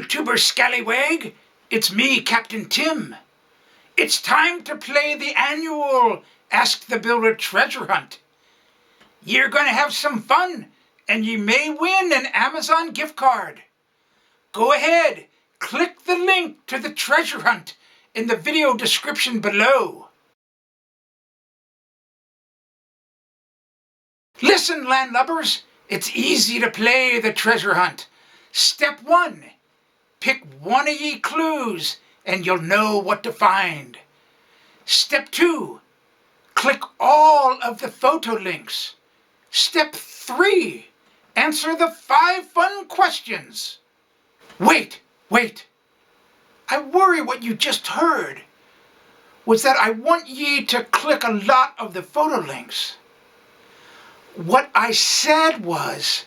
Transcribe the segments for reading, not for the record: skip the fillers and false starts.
YouTuber scallywag, it's me, Captain Tim. It's time to play the annual Ask the Builder treasure hunt. You're going to have some fun, and you may win an Amazon gift card. Go ahead, click the link to the treasure hunt in the video description below. Listen, landlubbers, it's easy to play the treasure hunt. Step 1. Pick one of ye clues and you'll know what to find. Step 2. Click all of the photo links. Step 3. Answer the 5 fun questions. Wait. I worry what you just heard was that I want ye to click a lot of the photo links. What I said was,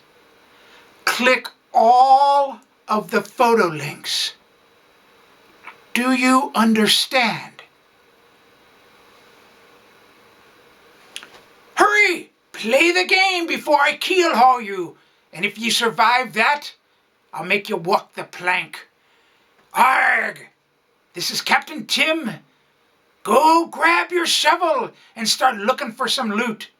click all of the photo links. Do you understand? Hurry! Play the game before I keel-haul you, and if you survive that, I'll make you walk the plank. Arrgh! This is Captain Tim. Go grab your shovel and start looking for some loot.